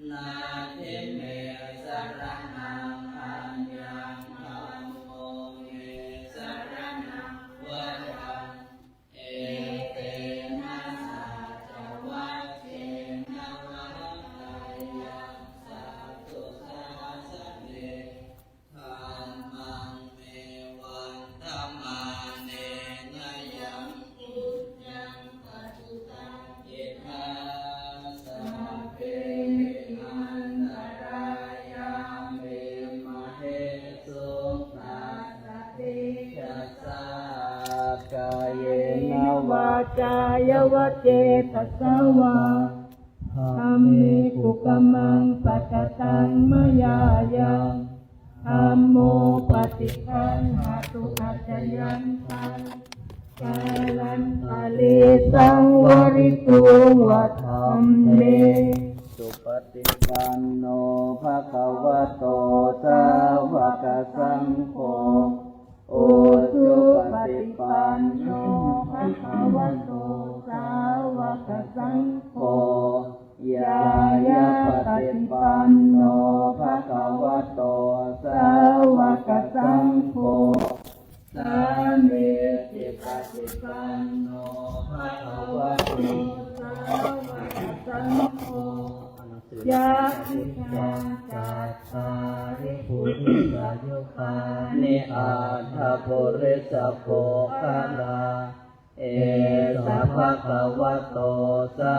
นาทิเมสรณังอัญญังธัมโมเมสรณังวรังเอเตนะสัจวัคเชนะวัฏฏายะสัพพุทธัสสะเนธัมมังเมวันธัมมาเนนะยังพุทธังปฏิปันติมาสัพเพอันตรายามิมเหสุตัสสะติยัสสะกายเนวาจายวเจตสวาธัมมิกุกมังปัจจตังมยายังธัมโมปฏิคันหาตุอัจจยันตังกาลันตาลิสังวริตุวัฏธัมเมสุปฏิปันโนภะคะวะโตสาวกสังโฆโอสุปฏิปันโนภะคะวะโตสาวกสังโฆยายาปฏิปันโนภะคะวะโตสาวกสังโฆสามีจิปฏิปันโนภะคะวะโตสาวกสังโฆยะทิตังจัตตาริปุริสยุคานิอาทาปุริสโภคลาเอสะภะคะวะโตสา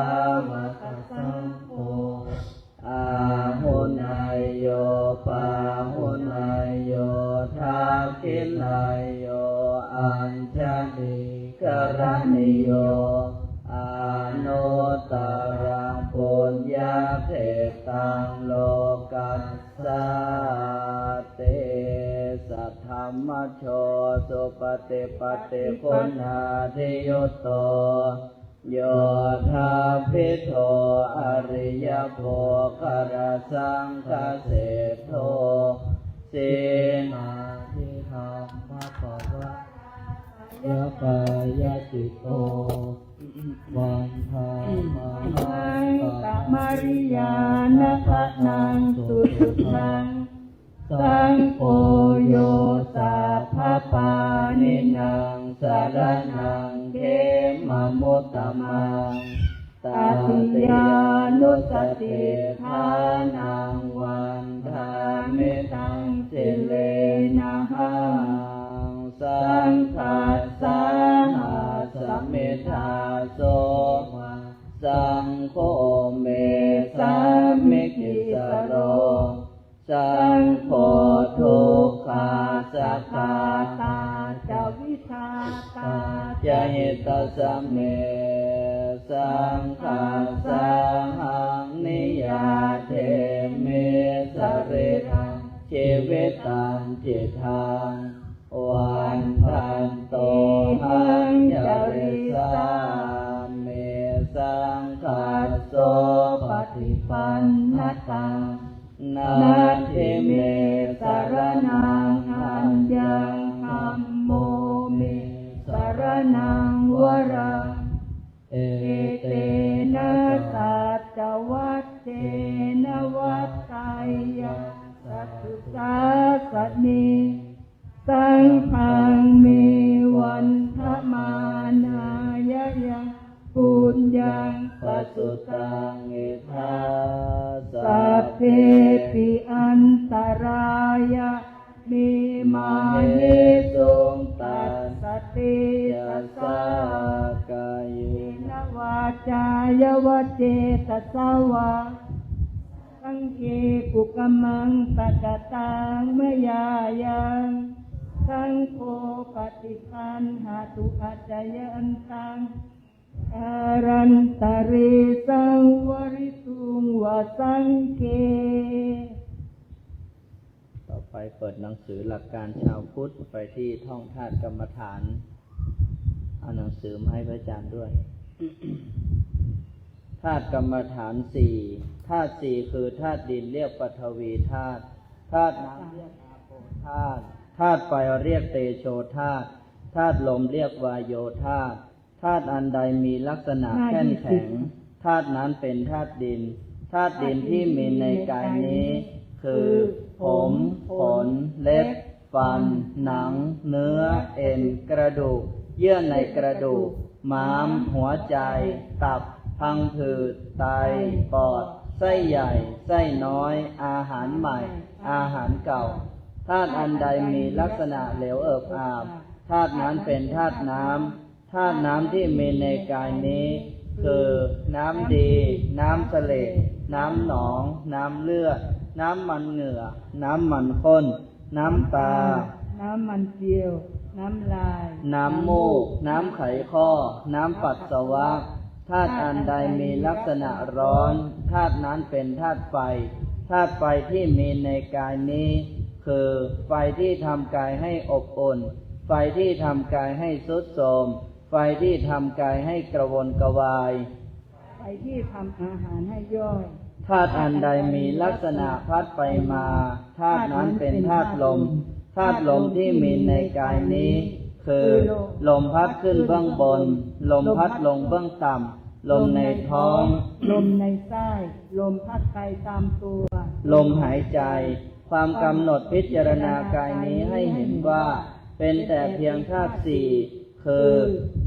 วกสังโฆอาหุนายโยปาหุนายโยทักขินายโยอัญชลิกรณิโยอนุตตรังปุญญาเทตังโลกัสสะเตสัทธัมมโชสุปฏิปัตติคุณาทิยุตโตโยธาภิโทอริยโภคารสังฆเสโทสีนาทิธรรมภะคะวะยะกายจิตโตวันธามาตะมาริยานะภะนังสุสุทังสังโฆโยสัพพปานินังสารนังเขมะมุตตมังตติยานุสติทานังวันธามิตังสิเลนะหังสังฆัสสะหาสมิทาโสสังโฆเมสามิกิสโรสังโฆทุกขาสักขาตาจาวิชาตาจหิตสัมเมสังฆาสังหังนิยาเทเมสริทังชีวิตังจิตทังวันทันโตหังจริสาเมสังฆาโสปฏิปันนตังนาทิเมสรณังอัญญังธัมโมเมสรณังวรังเอเตนะสัจวัคเชนะวัฏฏายะสัพพุทธัสสะเนสังฆังเมวันธมานายะยังปุญญังปัสสุตังเอธาสัพเพปิอันตรายะมิมานิสุงตัสสะติยัสสะกายนวาจายวเจตสวาสังเกกุกมังปัจจตังมยายังสังโฆปฏิคันหาตุอัจจยันตังอารันตาริสังวริตุงวสังเกต่อไปเปิดหนังสือหลักการชาวพุทธไปที่ท่องธาตุกรรมฐานเอาหนังสือมาให้พระอาจารย์ด้วย ธาตุกรรมฐานสี่ธาตุสี่คือธาตุดินเรียกปฐวีธาตุธาตุน้ำเรียกอาโปธาตุธาตุไฟเรียกเตโชธาตุธาตุลมเรียกวายโยธาตุธาตุอันใดมีลักษณะแข็งธาตุนั้นเป็นธาตุดิน ธาตุดินที่มีในกายนี้คือผมขนเล็บฟันหนังเนื้อเอ็นกระดูกเยื่อในกระดูกม้ามหัวใจตับพังผืดไตปอดไส้ใหญ่ไส้น้อยอาหารใหม่อาหารเก่าธาตุอันใดมีลักษณะเหลวเอิบอาบธาตุนั้นเป็นธาตุน้ำธาตุน้ำที่มีในกายนี้คือน้ำดีน้ำเสลดน้ำหนองน้ำเลือดน้ำมันเหงื่อน้ำมันข้นน้ำตาน้ำมันเจียวน้ำลายน้ำมูกน้ำไขข้อน้ำปัสสาวะธาตุอันใดมีลักษณะร้อนธาตุนั้นเป็นธาตุไฟธาตุไฟที่มีในกายนี้คือไฟที่ทำกายให้อบอุ่นไฟที่ทำกายให้ทรุดโทรมไฟที่ทำกายให้กระวนกระวายไฟที่ทำอาหารให้ย่อยธาตุอันใดมีลักษณะพัดไปมาธาตุนั้นเป็นธาตุลมธาตุลมที่มีในกายนี้คือลมพัดขึ้นเบื้องบนลมพัดลงเบื้องต่ำลมในท้องลมในไส้ลมพัดไปตามตัวลมหายใจความกำหนดพิจารณากายนี้ให้เห็นว่าเป็นแต่เพียงธาตุสี่คือ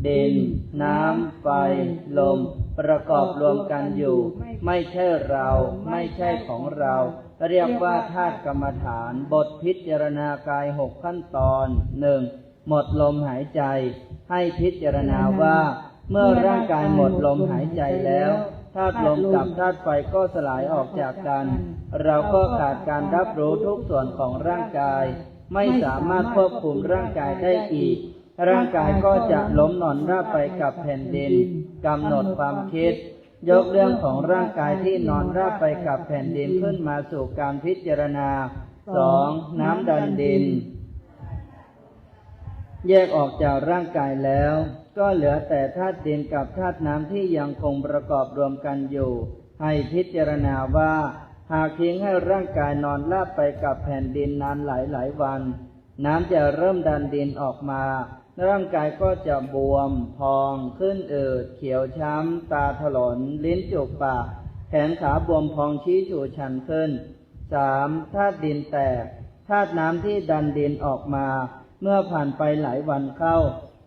ดินน้ำไฟลมประกอบรวมกันอยู่ไม่ใช่เราไม่ใช่ของเราเรียกว่าธาตุกรรมฐานบทพิจารณากาย6ขั้นตอน 1. หมดลมหายใจให้พิจารณาว่าเมื่อร่างกายหมดลมหายใจแล้วธาตุลมกับธาตุไฟก็สลายออกจากกันเราก็ขาดการรับรู้ทุกส่วนของร่างกายไม่สามารถควบคุมร่างกายได้อีกร่างกายก็จะล้มนอนราบไปกับแผ่นดินกำหนดความคิดยกเรื่องของร่างกายที่นอนราบไปกับแผ่นดินขึ้นมาสู่การพิจารณา 2. น้ำดันดินแยกออกจากร่างกายแล้วก็เหลือแต่ธาตุดินกับธาตุน้ำที่ยังคงประกอบรวมกันอยู่ให้พิจารณาว่าหากทิ้งให้ร่างกายนอนราบไปกับแผ่นดินนานหลายวันน้ำจะเริ่มดันดินออกมาร่างกายก็จะบวมพองขึ้นอืดเขียวช้ำตาถลนลิ้นจุกปากแขนขาบวมพองชี้ชูชันขึ้น 3. ธาตุดินแตกธาตุน้ำที่ดันดินออกมาเมื่อผ่านไปหลายวันเข้า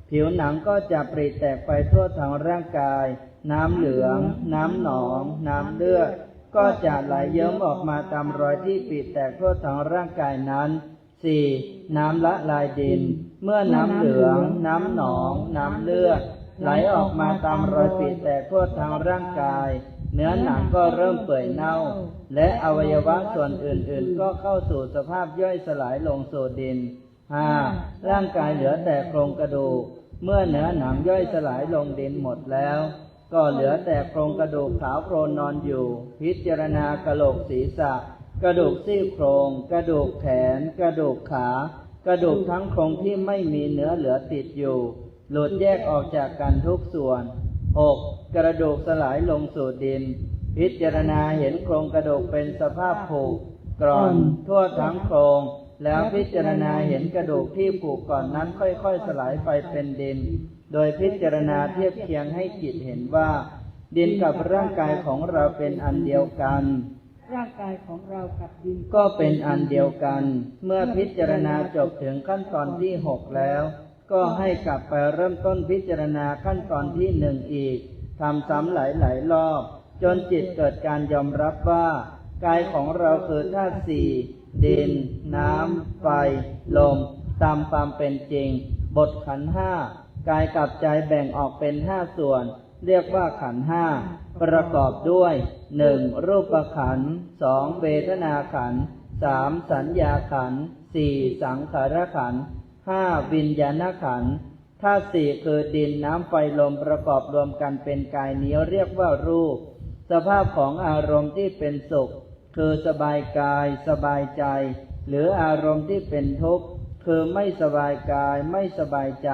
ผิวหนังก็จะปริแตกไปทั่วทั้งร่างกายน้ำเหลืองน้ำหนองน้ำเลือดก็จะไหลเยิ้มออกมาตามรอยที่ปริแตกทั่วทั้งร่างกายนั้น 4. น้ำละลายดินเมื่อน้ำเหลืองน้ำหนองน้ำเลือดไหลออกมาตามรอยปริแตกทั่วทั้งร่างกายเนื้อหนังก็เริ่มเปื่อยเน่าและอวัยวะส่วนอื่นๆก็เข้าสู่สภาพย่อยสลายลงสู่ดิน 5. ร่างกายเหลือแต่โครงกระดูกเมื่อเนื้อหนังย่อยสลายลงดินหมดแล้วก็เหลือแต่โครงกระดูกขาวโพลนนอนอยู่พิจารณากะโหลกศีรษะกระดูกซี่โครงกระดูกแขนกระดูกขากระดูกทั้งโครงที่ไม่มีเนื้อเหลือติดอยู่หลุดแยกออกจากกันทุกส่วน 6. กระดูกสลายลงสู่ดินพิจารณาเห็นโครงกระดูกเป็นสภาพผุกร่อนทั่วทั้งโครงแล้วพิจารณาเห็นกระดูกที่ผุก่อนนั้นค่อยๆสลายไปเป็นดินโดยพิจารณาเทียบเคียงให้จิตเห็นว่าดินกับร่างกายของเราเป็นอันเดียวกันร่างกายของเรากับดินก็เป็นอันเดียวกันเมื่อพิจารณาจบถึงขั้นตอนที่6แล้วก็ให้กลับไปเริ่มต้นพิจารณาขั้นตอนที่1อีกทำซ้ำหลายๆรอบจนจิตเกิดการยอมรับว่ากายของเราคือธาตุสี่ดินน้ำไฟลมตามความเป็นจริงบทขันธ์ห้ากายกับใจแบ่งออกเป็น5ส่วนเรียกว่าขันธ์ห้าประกอบด้วย 1. รูปขันธ์ 2. เวทนาขันธ์ 3. สัญญาขันธ์ 4. สังขารขันธ์ 5. วิญญาณขันธ์ธาตุสี่คือดินน้ำไฟลมประกอบรวมกันเป็นกายนี้เรียกว่ารูปสภาพของอารมณ์ที่เป็นสุขคือสบายกายสบายใจหรืออารมณ์ที่เป็นทุกข์คือไม่สบายกายไม่สบายใจ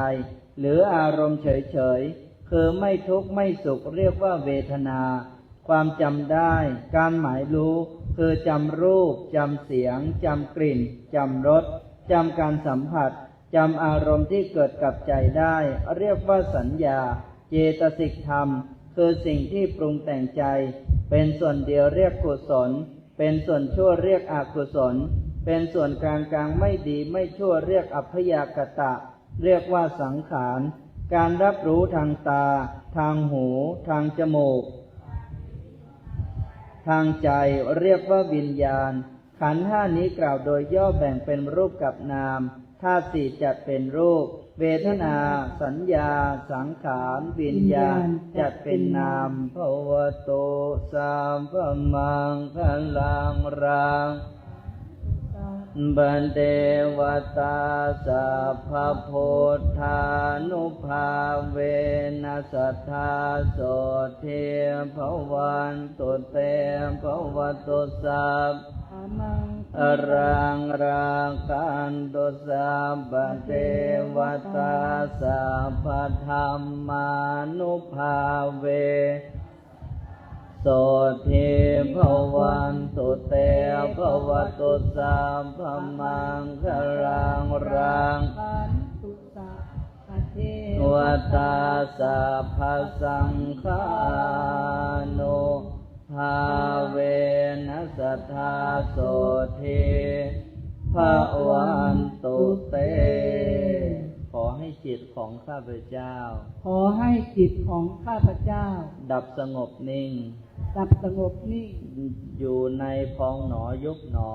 หรืออารมณ์เฉยๆคือไม่ทุกข์ไม่สุขเรียกว่าเวทนาความจำได้การหมายรู้คือจำรูปจำเสียงจำกลิ่นจำรสจำการสัมผัสจำอารมณ์ที่เกิดกับใจได้เรียกว่าสัญญาเจตสิกธรรม คือสิ่งที่ปรุงแต่งใจเป็นส่วนเดียวเรียกกุศลเป็นส่วนชั่วเรียกอกุศลเป็นส่วนกลางไม่ดีไม่ชั่วเรียกอัพยากตะเรียกว่าสังขารการรับรู้ทางตาทางหูทางจมูกทางใจเรียกว่าวิญญาณขันธ์ห้านี้กล่าวโดยย่อแบ่งเป็นรูปกับนามธาตุสี่จัดเป็นรูปเวทนาสัญญาสังขารวิญญาณจัดเป็นนามภวโตสัมภมังคลังรังบันเดวตาสัพพพุทธานุภาเวนัสสัทธาโสทิภวันตุเตภวตุสัพอรังราคันตุสัพพเทวตาสัพพธรรมานุภาเวโสทิภวันตุเตภวตุสัพพมังคลังรังวัตตาสัพพสังฆานุภาเวนัสสัทธาโสทิภวันตุเตขอให้จิตของข้าพเจ้าขอให้จิตของข้าพเจ้าดับสงบนิ่งดับสงบนิ่งอยู่ในพองหนอยุบหนอ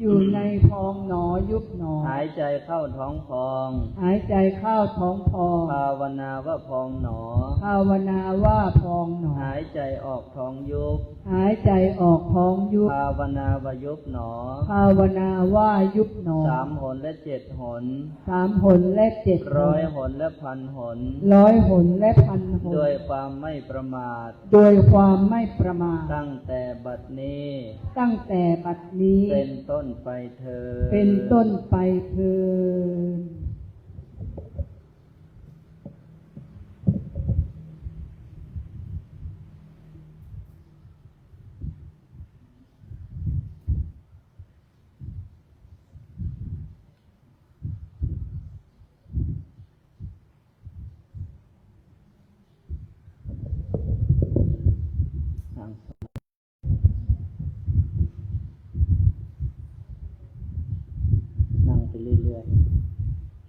อยู่ในพองหนอยุบหนอหายใจเข้าท้องพองหายใจเข้าท้องพองภาวนาว่าพองหนอภาวนาว่าพองหนอหายใจออกท้องยุบหายใจออกท้องยุบภาวนาว่ายุบหนอภาวนาว่ายุบหนอ3 หนและ 7 หน3 หนและ7 หน100 หนและ1,000 หน100 หนและ1,000 หนด้วยความไม่ประมาทด้วยความไม่ประมาทตั้งแต่บัดนี้ตั้งแต่บัดนี้เป็นต้นไปเถิดเป็นต้นไปเถิดนั่งไปเรื่อยๆ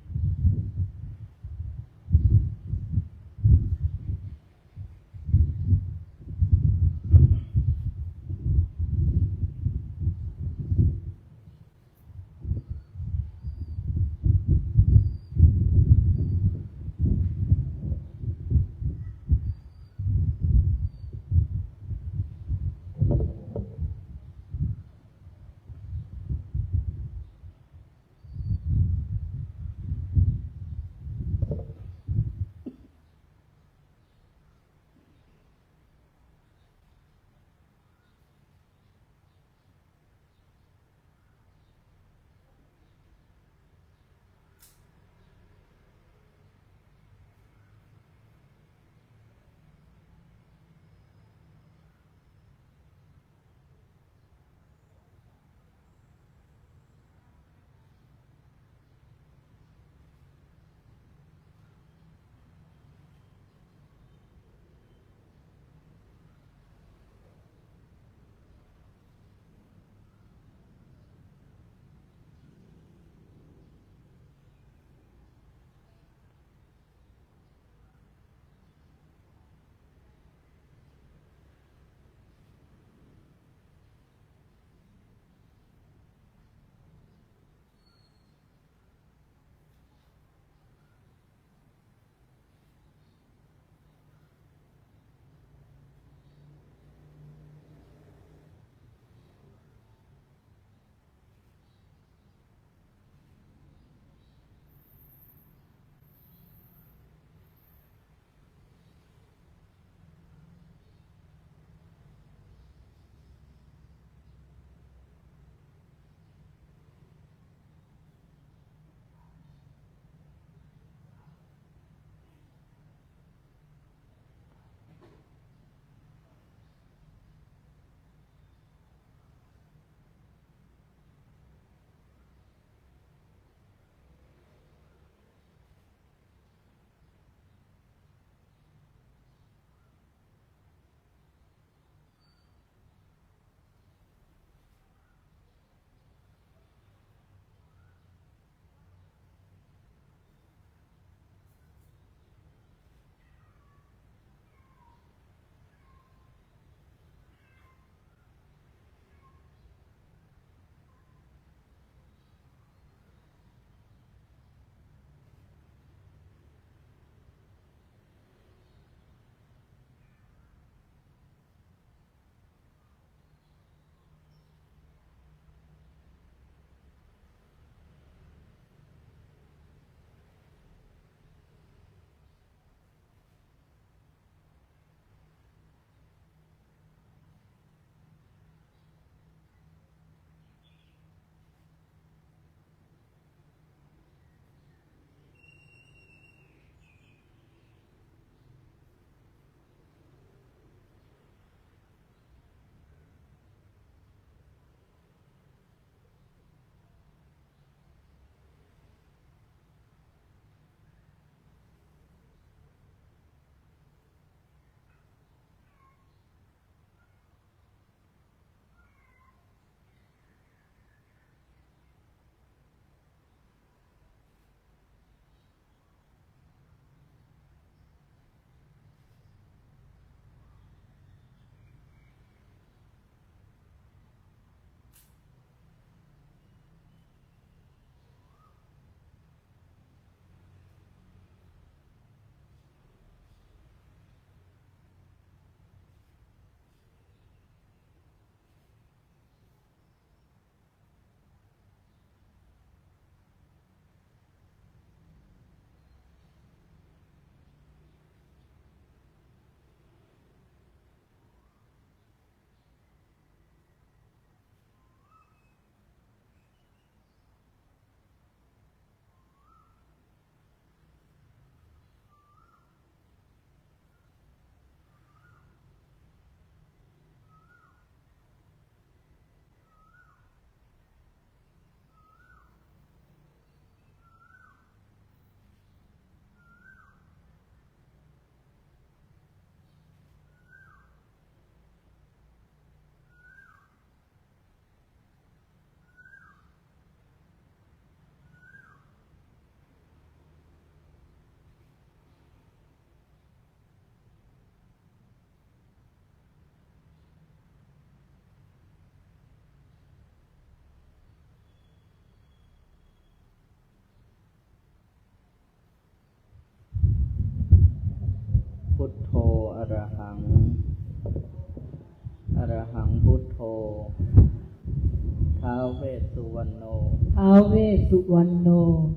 ทโธอะระหังอะระหังพุทโธท้าวเวสสุวรรณโนท้าวเวสสุวรรณโน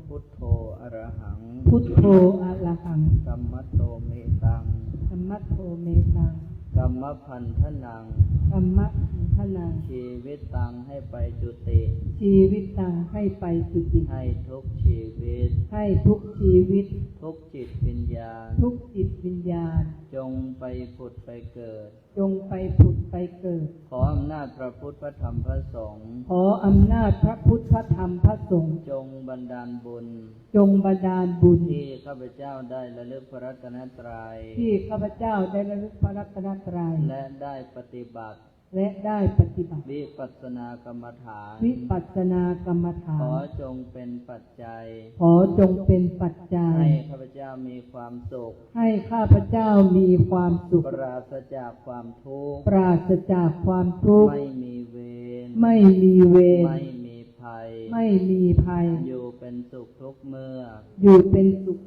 พุทโธอะระหังพุทโธอะระหังกัมมัตโตเมตังธัมมัสโธเมตังกัมมพันธนังธัมมะทนังชีวิตตังให้ไปจุติ ชีวิตตังให้ไปจุติ ให้ทุกชีวิต ให้ทุกชีวิต ทุกจิตวิญญาณ ทุกจิตวิญญาณ จงไปผุดไปเกิด จงไปผุดไปเกิด ขออำนาจพระพุทธพระธรรมพระสงฆ์ขออำนาจพระพุทธพระธรรมพระสงฆ์จงบันดาลบุญ จงบันดาลบุญที่ข้าพเจ้าได้ระลึกพระรัตนตรัยที่ข้าพเจ้าได้ระลึกพระรัตนตรัยและได้ปฏิบัติและได้ปฏิบัติวิปัสสนากรรมฐานวิปัสสนากรรมฐานขอจงเป็นปัจจัยขอจงเป็นปัจจัยให้ข้าพเจ้ามีความสุขให้ข้าพเจ้ามีความสุขปราศจากความทุกข์ปราศจากความทุกข์ไม่มีเวรไม่มีเวรไม่มีภัยไม่มีภัยอยู่เป็นสุขทุกเมื่ออยู่เป็นสุข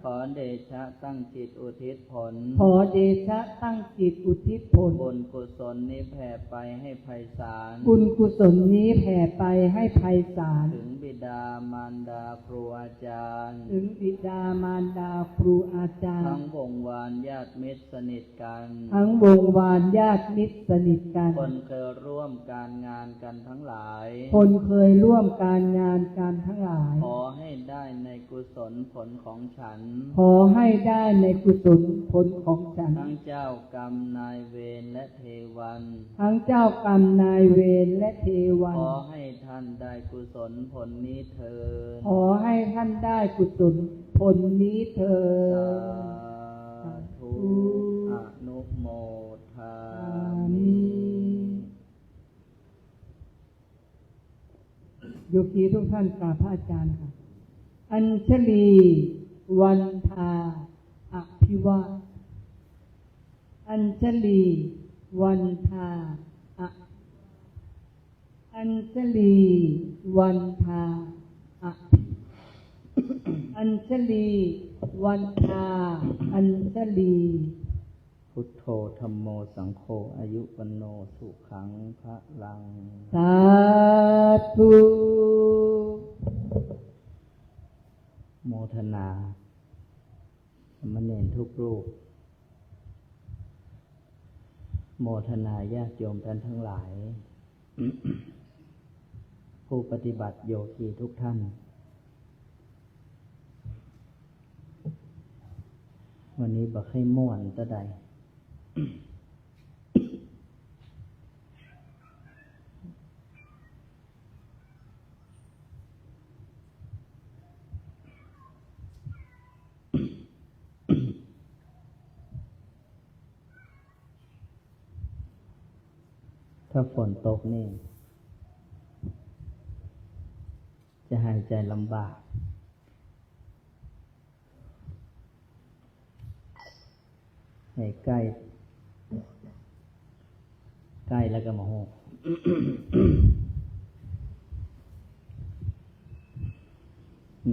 ขอเดชะตั้งจิตอุทิศผลขอเดชะตั้งจิตอุทิศผลบุญกุศลนี้แผ่ไปให้ไพศาลบุญกุศลนี้แผ่ไปให้ไพศาลถึงบิดามารดาครูอาจารย์ถึงบิดามารดาครูอาจารย์ทั้งวงวานญาติมิตรสนิทกันทั้งวงวานญาติมิตรสนิทกันคนเคยร่วมการงานกันทั้งหลายคนเคยร่วมการงานกันทั้งหลายขอให้ได้ในกุศลผลของฉันขอให้ได้ในกุศลผลของฉันทั้งเจ้ากรรมนายเวรและเทวันทั้งเจ้ากรรมนายเวรและเทวันขอให้ท่านได้กุศลผลนี้เถิดขอให้ท่านได้กุศลผลนี้เถิดสาธุอนุโมทามิโยคีทุกท่านกราบพระอาจารย์ค่ะอัญชลีวันทาอภิวาอัญชลีวันทาอัญชลีวันทาอัญชลีวันทาอัญชลีพุทโธธัมโมสังโฆอายุวันโนสุขังพระลังสาธุโมทนาสามเณรทุกรูปโมทนาญาติโยมท่านทั้งหลาย ผู้ปฏิบัติโยคีทุกท่านวันนี้บ่ให้ม่วนตะใด ถ้าฝนตกนี่จะหายใจลำบากให้ใกล้แล้วก็มาโหก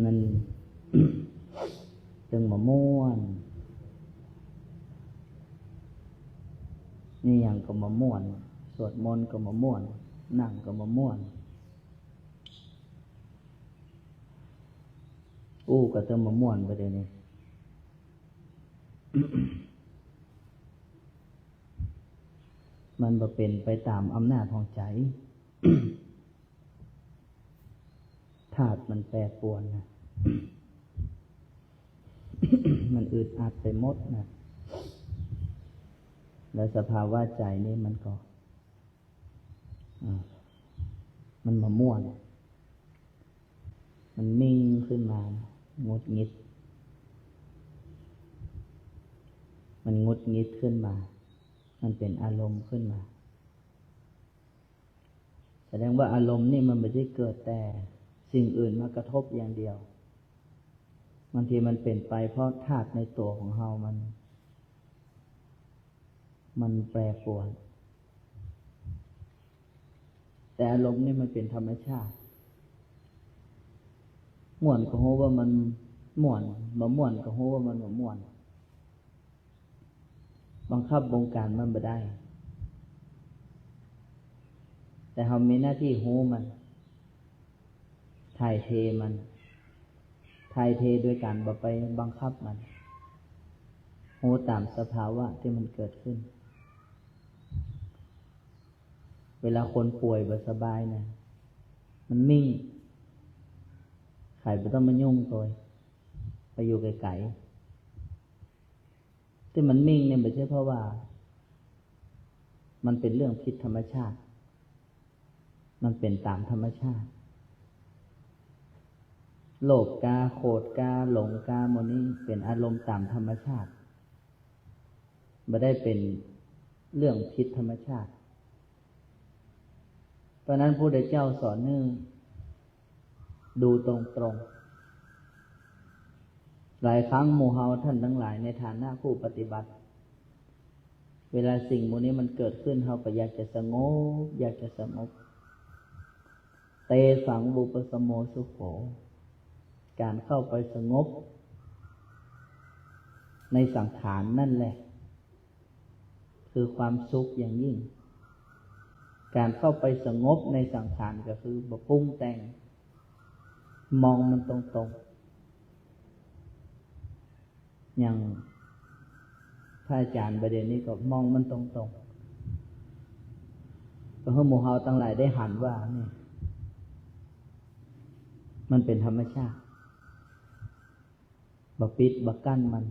มันจึงมาม่วนนี่อย่างก็มาม่วนสวดมนต์ก็มาม่วนนั่งก็มาม่วนก็จะมาม่วนไปเดี๋ยวนี้ มันบ่เป็นไปตามอำนาจของใจ ธาตุมันแปรปรวนนะ มันอึดอัดไปหมดนะแล้วสภาวะใจนี่มันก็มันมาม่วนมันมิ่งขึ้นมางดงิดมันงดงิดขึ้นมามันเป็นอารมณ์ขึ้นมาแสดงว่าอารมณ์นี่มันไม่ได้เกิดแต่สิ่งอื่นมากระทบอย่างเดียวบางทีมันเป็นไปเพราะธาตุในตัวของเรามันแปรปรวนแต่อารมณ์นี่มันเป็นธรรมชาติม่วนก็รู้ว่ามันม่วนบ่ม่วนก็รู้ว่ามันบ่ม่วน บังคับบงการมันไม่ได้แต่เรามีหน้าที่หูมันถ่ายเทมันถ่ายเทโดยการบ่ไปบังคับมันหูตามสภาวะที่มันเกิดขึ้นเวลาคนป่วยบ่สบายนะมันมิ่งใครไม่ต้องมายุ่งตัวไปอยู่ไกลๆที่มันมิ่งเนี่ยไม่ใช่เพราะว่ามันเป็นเรื่องผิดธรรมชาติมันเป็นตามธรรมชาติโลภกาโกรธกาหลงกาโมนี้เป็นอารมณ์ตามธรรมชาติไม่ได้เป็นเรื่องผิดธรรมชาติเพราะนั้นพระพุทธเจ้าสอนให้ดูตรงๆหลายครั้งหมู่เฮาท่านทั้งหลายในฐานะผู้ปฏิบัติเวลาสิ่งพวกนี้มันเกิดขึ้นเฮาก็อยากจะสงบอยากจะสงบเตสังบุปสมโมสุโขการเข้าไปสงบในสังขารนั่นแหละคือความสุขอย่างยิ่งการเข้าไปสงบในสังขารก็คือบ่ปรุงแต่งมองมันตรงๆอย่างพระอาจารย์ประเด็นนี้ก็มองมันตรงๆก็ให้หมู่เฮาทั้งหลายได้หันว่านี่มันเป็นธรรมชาติบ่ปิดบ่กั้นมัน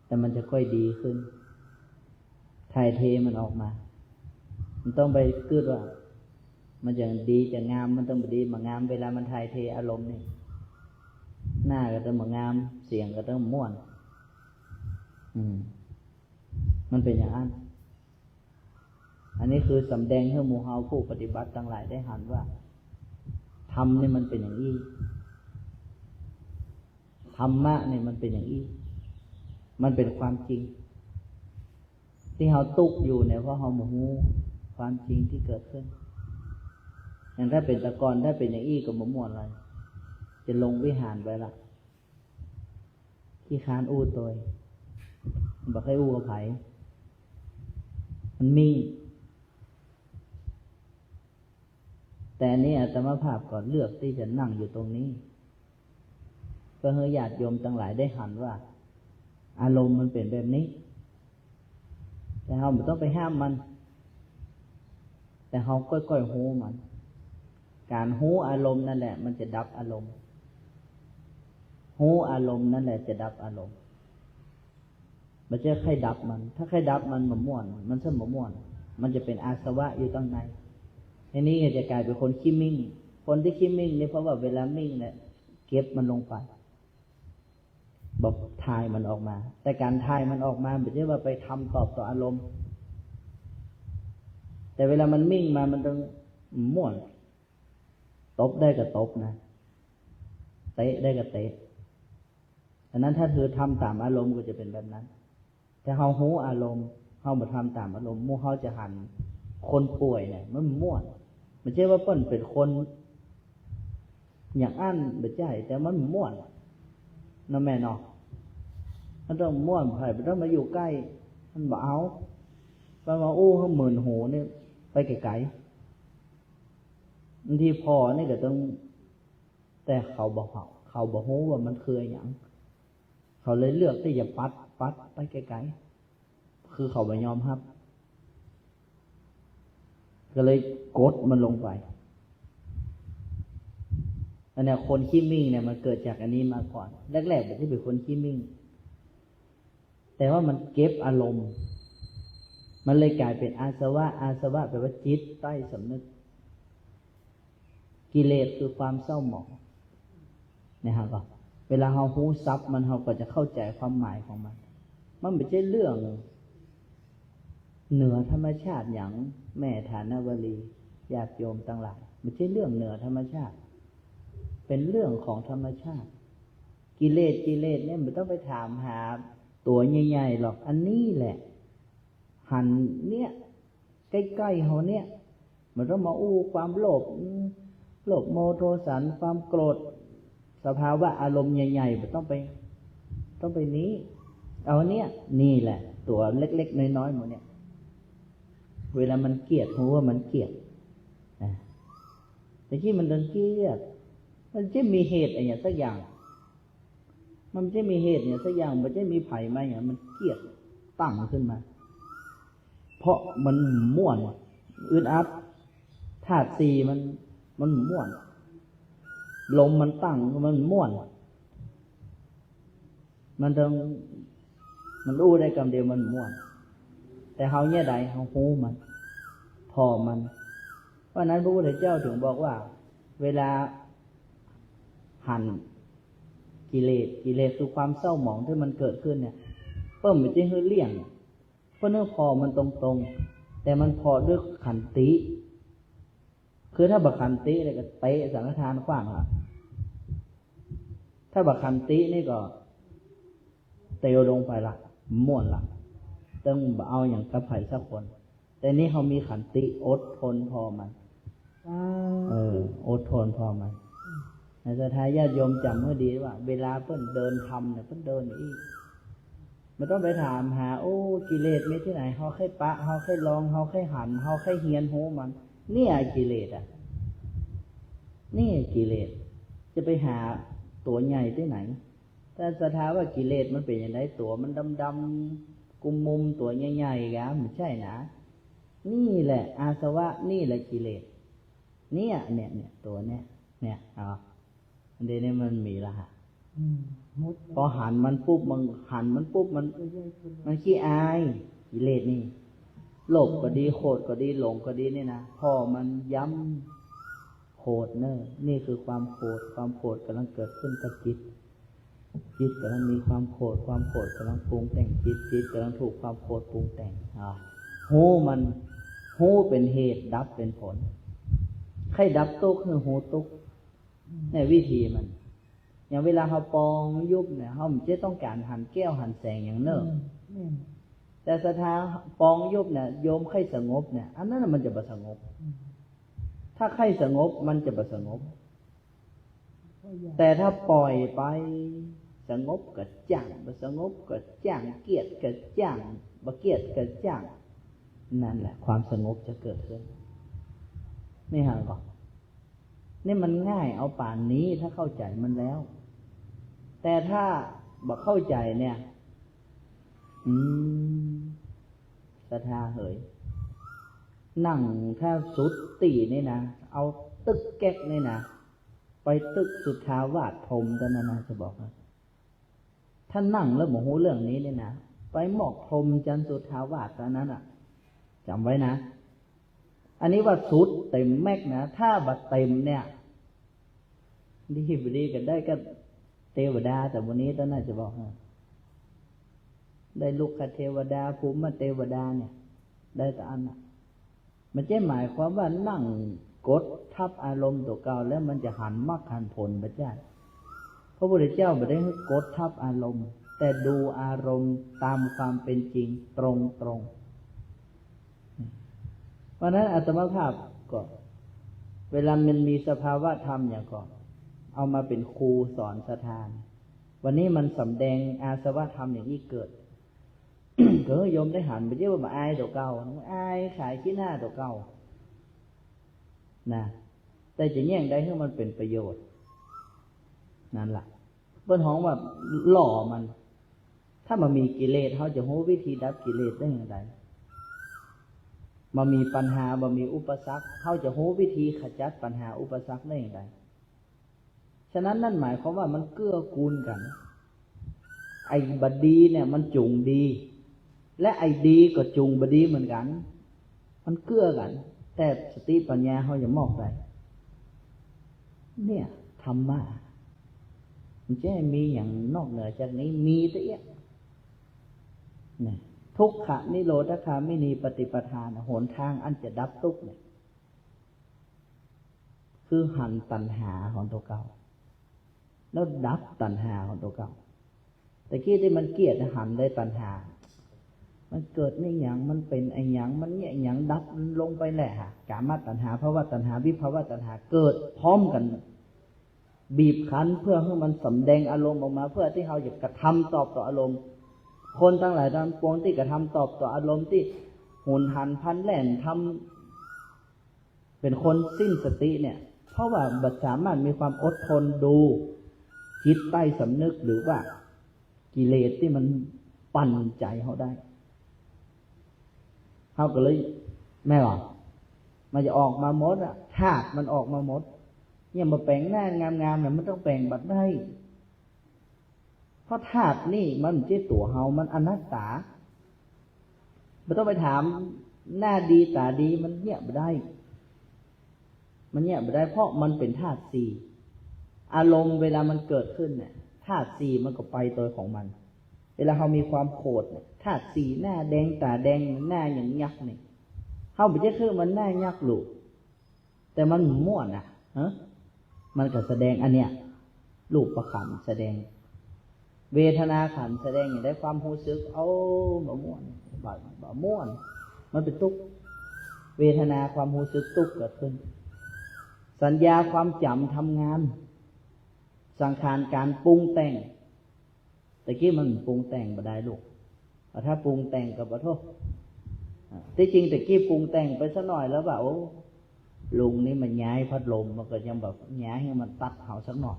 แต่มันจะค่อยดีขึ้นถ่ายเทมันออกมามันต้องไปคิดว่ามันจะดีจะงามมันต้องดีมางามเวลามันถ่ายเทอารมณ์นี่หน้าก็ต้องมางามเสียงก็ต้องม่วนมันเป็นอย่างนั้นอันนี้คือสำแดงให้หมู่เฮาผู้ปฏิบัติทั้งหลายได้หันว่าธรรมนี่มันเป็นอย่างนี้ธรรมะนี่มันเป็นอย่างนี้มันเป็นความจริงที่เฮาตุกอยู่เนี่ยเพราะเฮาบ่ฮู้ความจริงที่เกิดขึ้นอย่างถ้าเป็นตะกอนถ้าเป็นอย่างอี้ก็บ่ม่วนอะไรจะลงวิหารไปละขี้ค้านอู้ตัวบ่เคยอู้กับไผมันมีแต่นี้อาตมาภาพก่อนเลือกที่จะนั่งอยู่ตรงนี้เพื่อให้ญาติโยมทั้งหลายได้หันว่าอารมณ์มันเป็นแบบนี้แต่เราไม่ต้องไปห้ามมันแต่เราค่อยๆหูมันการหูอารมณ์นั่นแหละมันจะดับอารมณ์หูอารมณ์นั่นแหละจะดับอารมณ์ไม่ใช่ใครดับมันถ้าใครดับมันบ่ม่วนมันซึ่งบ่ม่วนมันจะเป็นอาสวะอยู่ตั้งในทีนี้จะกลายเป็นคนขี้มิ่งคนที่ขี้มิ่งนี่เพราะว่าเวลามิ่งเนี่ยเก็บมันลงไปบอกทายมันออกมาแต่การทายมันออกมาไม่ใช่ว่าไปทำตอบต่ออารมณ์แต่เวลามันมิ่งมามันต้องม่วนตบได้ก็ตบนะเตะได้ก็เตะอันนั้นถ้าเธอทำตามอารมณ์ก็จะเป็นแบบนั้นแต่เฮาหูอารมณ์เฮาบ่ทำตามอารมณ์หมู่เฮาจะหันคนป่วยเนี่ยมันม่วนไม่ใช่ว่าเพิ่นเป็นคนอย่างอั้นบ่ใช่แต่มันม่วนนะแม่เนาะมันต้องม่วนไผบ่ต้องมาอยู่ใกล้มันบ่เอาเพราะว่าอู้เฮาหมื่นหูนี่ไปไกลๆบางทีพอนี่ก็ต้องแต่เขาบ่ฮู้ว่ามันคือหยังเขาเลยเลือกที่จะปัดไปไกลๆคือเขาบ่ยอมรับก็เลยกดมันลงไปอันนี้คนขี้มิ่งเนี่ยมันเกิดจากอันนี้มาก่อนแรกๆมันจะเป็นคนขี้มิ่งแต่ว่ามันเก็บอารมณ์มันเลยกลายเป็นอาสวะแปลว่าจิตใต้สำนึกกิเลสคือความเศร้าหมองนะครับก็เวลาเราหูซับมันเราก็จะเข้าใจความหมายของมันไม่ใช่เรื่องเหนือธรรมชาติอย่างแม่ฐานวลีญาติโยมทั้งหลายไม่ใช่เรื่องเหนือธรรมชาติเป็นเรื่องของธรรมชาติกิเลสเนี่ยไม่ต้องไปถามหาตัวใหญ่ๆหรอกอันนี้แหละหันเนี่ยใกล้ๆเขาเนี่ยมันต้องมาอู้ความโลภโมโทสันความโกรธสภาวะอารมณ์ใหญ่ๆมันต้องไปนี้เอาเนี่ยนี่แหละ ตัวเล็กๆน้อยๆหมดเนี่ยเวลามันเกลียดรู้ว่ามันเกลียดนะแต่ที่มันเกลียดมันจะมีเหตุอะไรอย่างสักอย่างมันจะมีเหตุเนี่ยสักอย่างมันจะมีไผ่มาอย่างมันเกลียดตั้งขึ้นมาเพราะมันม่วนอึดอัดธาตุสี่มันม่วนลมมันตั้งมันม่วนมันต้องมันรู้ได้คำเดียวมันม่วนแต่เฮาเนี่ยใดเฮาฮู้มันพอมันเพราะนั้นพระพุทธเจ้าถึงบอกว่าเวลาหั่นกิเลสคือความเศร้าหมองที่มันเกิดขึ้นเนี่ยเพิ่มมันจะให้เลี่ยงเพราะเนื้อพอมันตรงๆแต่มันพอด้วยขันติคือถ้าบักขันติอะไรก็เตะสังฆทานขว้างอ่ะถ้าบักขันตินี่ก็เตียวลงไปละม่วนละต้องเอาอย่างกับไผ่สักคนแต่นี่เขามีขันติอดทนพอมันอดทนพอมันในสถานญาติโยมจำเมื่อดีว่าเวลาเพิ่นเดินทำเนี่ยเพิ่นเดินอีกไม่ต้องไปถามหาโอ้กิเลสมีที่ไหนเฮาแค่ปะเฮาแค่ลองเฮาแค่หันเฮาแค่เฮียนโหมันเนี่ยกิเลสอ่ะนี่กิเลสจะไปหาตัวใหญ่ที่ไหนแต่สถานว่ากิเลสมันเป็นอย่างไรตัวมันดำๆกุมมุมตัวใหญ่ๆกันไม่ใช่นะนี่แหละอาสวะนี่แหละกิเลสเนี่ยตัวเนี่ยเดี๋ยวนี้มันมีละฮะพอหันมันปุ๊บมันขี้อายกิเลสนี่โลภก็ดีโกรธก็ดีหลงก็ดีนี่นะพอมันย้ำโกรธนี่คือความโกรธกำลังเกิดขึ้นกับจิตกำลังมีความโกรธกำลังปรุงแต่งจิตกำลังถูกความโกรธปรุงแต่งหูเป็นเหตุดับเป็นผลใครดับตุกคือหูตุกในวิธีมันอย่างเวลาเขาปองยุบเนี่ยเขาจะต้องการหันแก้วหันแสงอย่างเนิ่มแต่สถานปองยุบเนี่ยโยมใครสงบเนี่ยอันนั้นมันจะบ่สงบถ้าใครสงบมันจะบ่สงบแต่ถ้าปล่อยไปสงบก็จ้างบ่สงบก็จ้างเกียดก็จ้างบ่เกียดก็จ้างนั่นแหละความสงบจะเกิดขึ้นไม่ห่างหรอกนี่มันง่ายเอาป่านนี้ถ้าเข้าใจมันแล้วแต่ถ้าบ่เข้าใจเนี่ยศรัทธาเหยนั่งถ้าสุดตีนี่นะเอาตึกแก๊กนี่นะไปตึกสุทธาวาสพรหมกันนะจะบอกนะถ้านั่งแล้วโมโหเรื่องนี้เนี่ยนะไปหมอกพรหมจันสุทธาวาสตอนนั้นจำไว้นะอันนี้ว่าสุดเต็มแม็กนะถ้าบัดเต็มเนี่ยดีกันได้ก็เทวดาแต่วันนี้ตอนนั้นจะบอกได้ลูกคเทวดาภูมิเทวดาเนี่ยได้แต่อันน่ะมันจะหมายความว่านั่งกดทับอารมณ์ตัวเก่าแล้วมันจะหันมรรคหันผลบัดนี้พระพุทธเจ้าไม่ได้ให้กดทับอารมณ์แต่ดูอารมณ์ตามความเป็นจริงตรงเพราะนั้นอาตมาภาพก็เวลามันมีสภาวะธรรมอย่างก่อนเอามาเป็นครูสอนสถานวันนี้มันสำแดงอาสวะธรรมอย่างนี้เกิด ก็โยมได้หันไปเยอะว่าอายตัวเก่าอายขายขี้หน้าตัวเก่านะแต่จะแย่งได้ให้มันเป็นประโยชน์นั่นแหละเปิ้นฮ้องว่าหล่อมันถ้ามันมีกิเลสเขาจะรู้วิธีดับกิเลสได้อย่างไรมามีปัญหามามีอุปสรรคเขาจะรู้วิธีขจัดปัญหาอุปสรรคได้อย่างไรฉะนั้นนั่นหมายความว่ามันเกื้อกูลกันไอ้บดีเนี่ยมันจุงดีและไอ้ดีก็จุงบดีเหมือนกันมันเกื้อกันแต่สติปัญญาเขาจะมอกได้เนี่ยธรรมะมันจะมีอย่างนอกเหนือจากนี้มีแต่เนี่ยทุกขะนิโรธคามินีปฏิปทานหนทางอันจะดับทุกข์เนี่ยคือหันตัณหาของตัวเก่าแล้วดับตัณหาของตัวเก่าแต่กี้ที่มันเกลียดหันได้ตัณหามันเกิดไม่หยังมันเป็นไอ้หยังมันเนี่ยหยังดับลงไปแหละกามตัณหาภวตัณหาวิภวตัณหาเกิดพร้อมกันบีบคั้นเพื่อให้มันสำแดงอารมณ์ออกมาเพื่อที่เราจะกระทำตอบต่ออารมณ์ คนทั้งหลายทั้งปวงที่กระทำตอบต่ออารมณ์ที่หุนหันพลันแล่นทำเป็นคนสิ้นสติเนี่ยเพราะว่าบัดสามารถมีความอดทนดูจิตใต้สำนึกหรือว่ากิเลสที่มันปั่นใจเขาได้เขาก็เลยแม่หรอมันจะออกมาหมดอะธาตุมันออกมาหมดเนี่ยมาแปลงหน้างามๆเนี่ยมันต้องแปลงบัดได้เพราะธาตุนี่มันไม่ใช่ตัวเฮามันอนัตตาไม่ต้องไปถามหน้าดีตาดีมันเนี่ยไม่ได้มันเนี่ยไม่ได้เพราะมันเป็นธาตุสี่อารมณ์เวลามันเกิดขึ้นเนี่ยธาตุสี่มันก็ไปตัวของมันเวลาเขามีความโกรธธาตุสี่หน้าแดงตาแดงหน้าอย่างยักษ์นี่เขาไม่ใช่คือมันหน้ายักษ์หลูกแต่มันม่วนนะมันก็แสดงอันเนี้ยรูปประขันแสดงเวทนาขันแสดงอย่างได้ความรู้สึกบ่ม่วนบ่ม่วนมันเป็นทุกข์เวทนาความรู้สึกทุกข์เกิดขึ้นสัญญาความจำทำงานสังขารการปรุงแต่งแต่กี้มันปรุงแต่งบ่ได้ลูกถ้าปรุงแต่งกับบ่โทษที่จริงแต่กี้ปรุงแต่งไปสักหน่อยแล้วแบบลุงนี่มันย้ายพัดลมมันก็ยังแบบย้ายให้มันตัดเขาสักหน่อย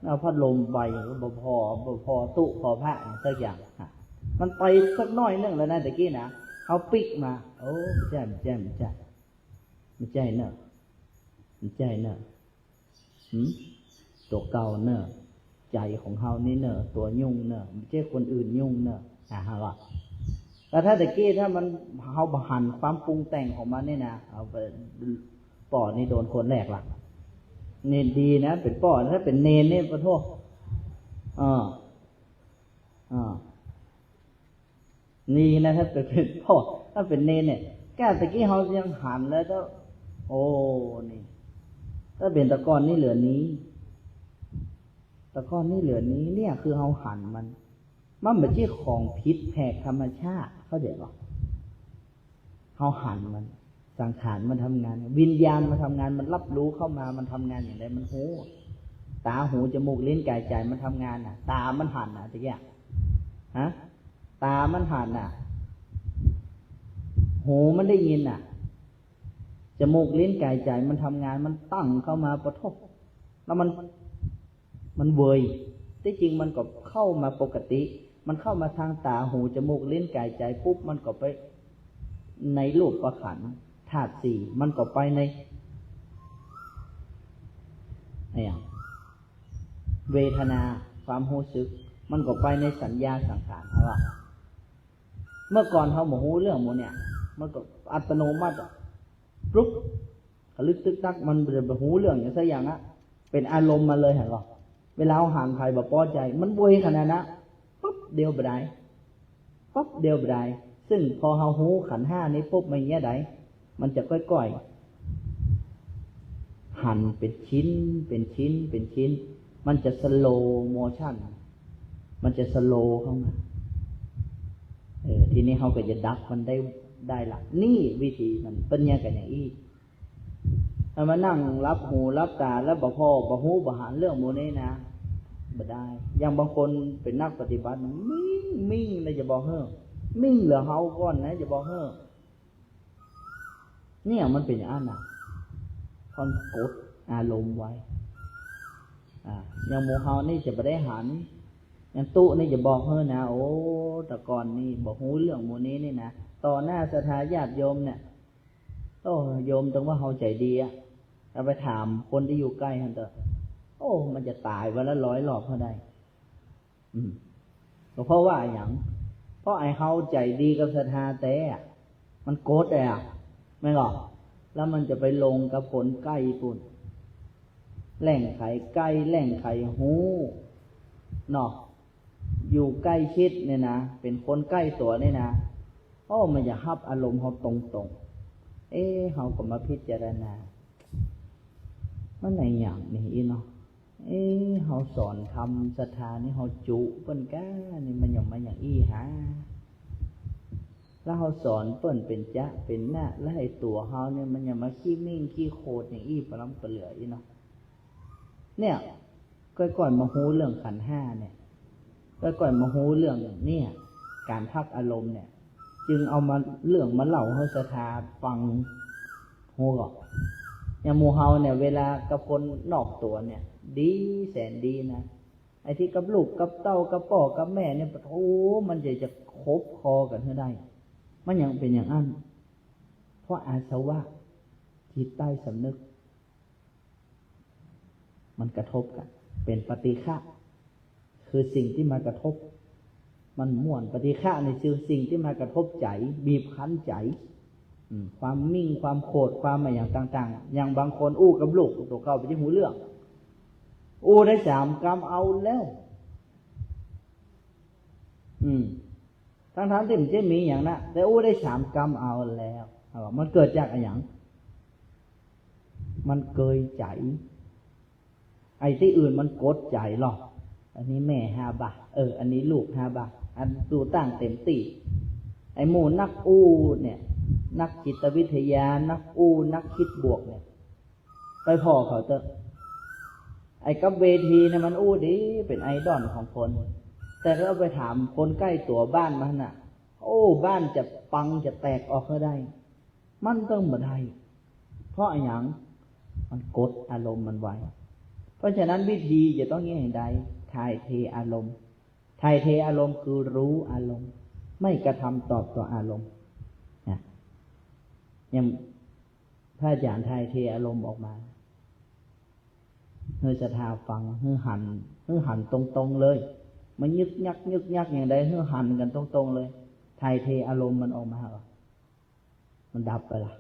เอาพัดลมใบก็บ่พอตุพอพระสักอย่างมันไปสักหน่อยนึงแล้วนะแต่กี้นะเอาปิกมาไม่ใช่เนอะไม่ใช่เนอะตัวเก่าเนอะใจของเฮานี่เนอะตัวยุ่งเนอะไม่ใช่คนอื่นยุ่งเนอะฮะว่าแต่ถ้าตะกี้ถ้ามันเฮาหันความปรุงแต่งของมันนี่นะเอาไปปอดนี่โดนคนแรกล่ะเนนดีนะเป็นปอดถ้าเป็นเนนนี่ขอโทษนี่นะถ้าเป็นปอดถ้าเป็นเนนเนี่ยแก้ตะกี้เฮายังหันแล้วก็นี่ถ้าเป็นตะกอนนี่เหลือนี้ตะกอนนี่เหลือนี้เนี่ยคือเฮาหันมันไม่ใช่ของพิษแผกธรรมชาติเข้าใจป่ะเขาหันมันสังขารมันทำงานวิญญาณมันทำงานมันรับรู้เข้ามามันทำงานอย่างไรมันหูตาหูจมูกลิ้นกายใจมันทำงานตามันหันตะกี้ตามันหันหูมันได้ยินจมูกลิ้นกายใจมันทำงานมันตั้งเข้ามาประทบแล้วมันเวยที่จริงมันก็เข้ามาปกติมันเข้ามาทางตาหูจมูกลิ้นกายใจปุ๊บมันก็ไปในรูปประขันธาตุสี่มันก็ไปในเวทนาความรู้สึกมันก็ไปในสัญญาสังขารว่าเมื่อก่อนเขาหมูเรื่องหมูเนี่ยมันก็อัตโนมัติปุ๊บกระลึกตึกตักมันเป็นหูเรื่องอย่างสักอย่างเป็นอารมณ์มาเลยเห็นหรอเวลาเอาห่างใครแบบพอใจมันบวยขนาดนั้นปุ๊บเดียวบ่ได้ซึ่งพอเฮาหูขันห้านี้ปุ๊บมันเงี้ยได้มันจะก้อยๆหั่นเป็นชิ้นมันจะสโลโมชั่นมันจะสโลเข้ามาทีนี้เฮาก็จะดับมันได้ละนี่วิธีมันเป็นยังไงอย่างอี้ถ้ามานั่งรับหูรับตาแล้วบ่พอบ่หูบ่หันเรื่องโมนี้นะบ่ได้อย่างบางคนเป็นนักปฏิบัติมิ่งเลยจะบอกเฮ้อมิ่งเหลือเฮาก้อนนะจะบอกเฮ้อเนี่ยมันเป็นอย่างนั้นความกดอารมณ์ไว้อย่างโมเฮานี่จะบ่ได้หันอย่างตุนี่จะบอกเฮ้อนะแต่ก่อนนี่บอกหูเรื่องโมนี้นี่นะต่อหน้าศรัทธาญาติโยมเนี่ยโยมต้องว่าเฮาใจดีเราไปถามคนที่อยู่ใกล้ท่านเถอะมันจะตายวันละ100 รอบเขาได้ก็เพราะว่าอย่างเพราะไอ้เฮาใจดีกับศรัทธาแต่มันโกรธไม่หรอกแล้วมันจะไปลงกับคนใกล้ปุ่นแหล่งไข่ใกล้แหล่งไข่หูเนาะอยู่ใกล้ชิดเนี่ยนะเป็นคนใกล้ตัวเนี่ยนะมันจะฮับอารมณ์เขาตรงเขาก็มาพิจารณามันไหนอย่างนี้เนาะเขาสอนทำศรัทธานี่เขาจุเปิ้นก้านี่มันอย่างอี้หาแล้วเขาสอนเปิ้นเป็นจ๊ะเป็นหน้าแล้วให้ตัวเขาเนี่ยมันอย่ามาขี้มิ่งขี้โคตรอย่างอี้ปล้ำปเหลือเนาะเนี่ยก่อนมาฮู้เรื่องขันธ์ห้าเนี่ยก่อนมาฮู้เรื่องเนี่ย การพักอารมณ์เนี่ยจึงเอามาเรื่องมาเล่าให้ศรัทธาฟังโหก็อย่างหมู่เฮาเนี่ยเวลากับคนนอกตัวเนี่ยดีแสนดีนะไอ้ที่กับลูกกับเต้ากับพ่อกับแม่เนี่ยโอ้มันจะคบคอกันให้ได้มันยังเป็นอย่างนั้นเพราะอาสวะจิตใต้สำนึกมันกระทบกันเป็นปฏิฆะคือสิ่งที่มากระทบมันม่วนปฏิฆะในคือสิ่งที่มากระทบใจบีบคั้นใจความมิ่งความโกรธความอะไรอย่างต่างๆอย่างบางคนอู้กับลูกตัวเก่าไปที่หูเรื่องอู้ได้3 กรัมเอาแล้วทั้งที่มันจะมีอย่างนั้นแต่อู้ได้3 กรัมเอาแล้วมันเกิดจากอะไรอย่างมันเกยใจไอ้ที่อื่นมันกดใจหรอกอันนี้แม่5 บาทอันนี้ลูก5 บาทอันดูตั้งเต็มตีไอ้หมู่นักอู้เนี่ยนักจิตวิทยานักอู้นักคิดบวกเนี่ยไปพ่อเขาเถอะไอ้กับเวทีเนี่ยมันอู้ดีเป็นไอดอลของคนแต่ถ้าเราไปถามคนใกล้ตัวบ้านมันน่ะบ้านจะปังจะแตกออกก็ได้มันต้องบ่ได้เพราะอย่างมันกดอารมณ์มันไว้เพราะฉะนั้นวิธีจะต้องอย่างใดถ่ายเทอารมณ์ถ่ายเทอารมณ์คือรู้อารมณ์ไม่กระทำตอบต่ออารมณ์นะยังพระอาจารย์ถ่ายเทอารมณ์ออกมาเฮือศรัทธาฟังเฮือหันตรงๆเลยมันยึกยักอย่างใดเฮือหันกันตรงๆเลยถ่ายเทอารมณ์มันออกมามันดับไปละ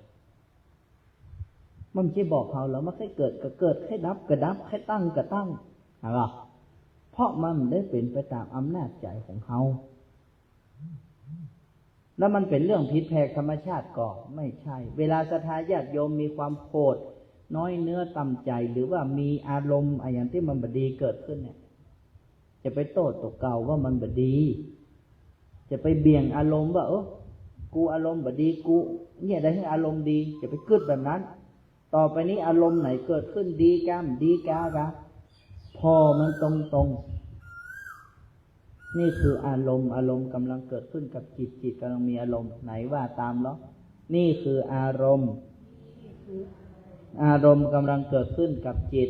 มันจะบอกเขาแล้วมันแค่เกิดก็เกิดแค่ดับก็ดับแค่ตั้งก็ตั้งหรอเพราะมันได้เป็นไปตามอำนาจใจของเขาแล้วมันเป็นเรื่องผิดแผกธรรมชาติก็ไม่ใช่เวลาศรัทธาญาติโยมมีความโกรธน้อยเนื้อต่ำใจหรือว่ามีอารมณ์อะไรอย่างที่มันบดีเกิดขึ้นเนี่ยจะไปโต้ตกเก่าว่ามันบดีจะไปเบี่ยงอารมณ์ว่ากูอารมณ์บดีกูเนี่ยได้ให้อารมณ์ดีจะไปกึดแบบนั้นต่อไปนี้อารมณ์ไหนเกิดขึ้นดีกามดีกากะพอมันตรงนี่คืออารมณ์กำลังเกิดขึ้นกับจิตกำลังมีอารมณ์ไหนว่าตามหรอนี่คืออารมณ์กำลังเกิดขึ้นกับจิต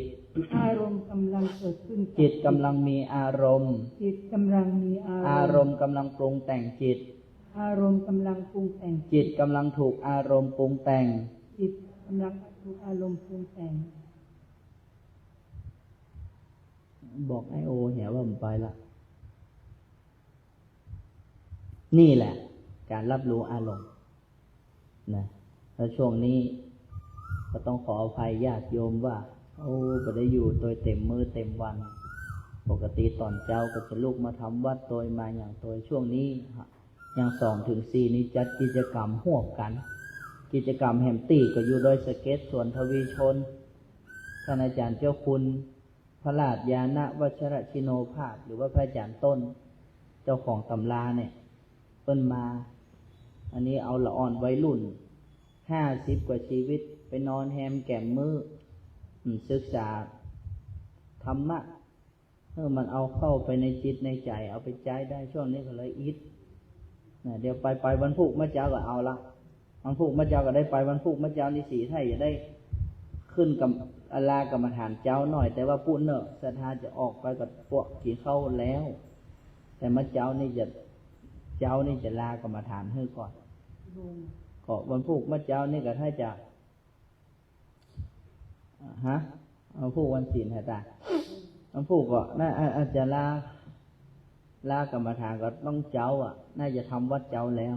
อารมณ์กำลังเกิดขึ้นจิตกำลังมีอารมณ์จิตกำลังมีอารมณ์กำลังปรุงแต่งจิตอารมณ์กำลังปรุงแต่งจิตกำลังถูกอารมณ์ปรุงแต่งจิตกำลังถูกอารมณ์ปรุงแต่งบอกไอโอเหี้ยว่ามันไปละนี่แหละการรับรู้อารมณ์นะแล้วช่วงนี้ก็ต้องขออภัยญาติโยมว่าบ่ได้อยู่โดยเต็มมือเต็มวันปกติตอนเจ้าก็จะลุกมาทำวัดโดยมาอย่างโดยช่วงนี้อย่าง2 ถึง 4นี้จัดกิจกรรมร่วมกันกิจกรรมแฮมตี้ก็อยู่โดยสเก็ตส่วนทวีชนท่านอาจารย์เจ้าคุณพระราชยานะวัชรชิโนภาสหรือว่าพระอาจารย์ต้นเจ้าของตำราเนี่ยเพิ่นมาอันนี้เอาละอ่อนวัยรุ่น50 กว่าชีวิตไปนอนแฮมแก้มมือศึกษาธรรมะมันเอาเข้าไปในจิตในใจเอาไปใจได้ช่วงนี้ก็เลยอิดเดี๋ยวไปวันพุธมะเจ้าก็เอาละวันพุธมะเจ้าก็ได้ไปวันพุธมะเจ้านี่สีไทยจะได้ขึ้นกับอลากรรมฐานเจ้าหน่อยแต่ว่าพูดเนอะศรัทธาจะออกไปกับพวกที่เข้าแล้วแต่มะเจ้านี่จะลากรรมฐานให้ก่อนก็วันพุธมะเจ้านี่ก็ถ้าจะเอาพูดวันศีลให้ได้วันพูดก็น่าอาจจะลากรรมฐานก็ต้องเจ้าน่าจะทำวัดเจ้าแล้ว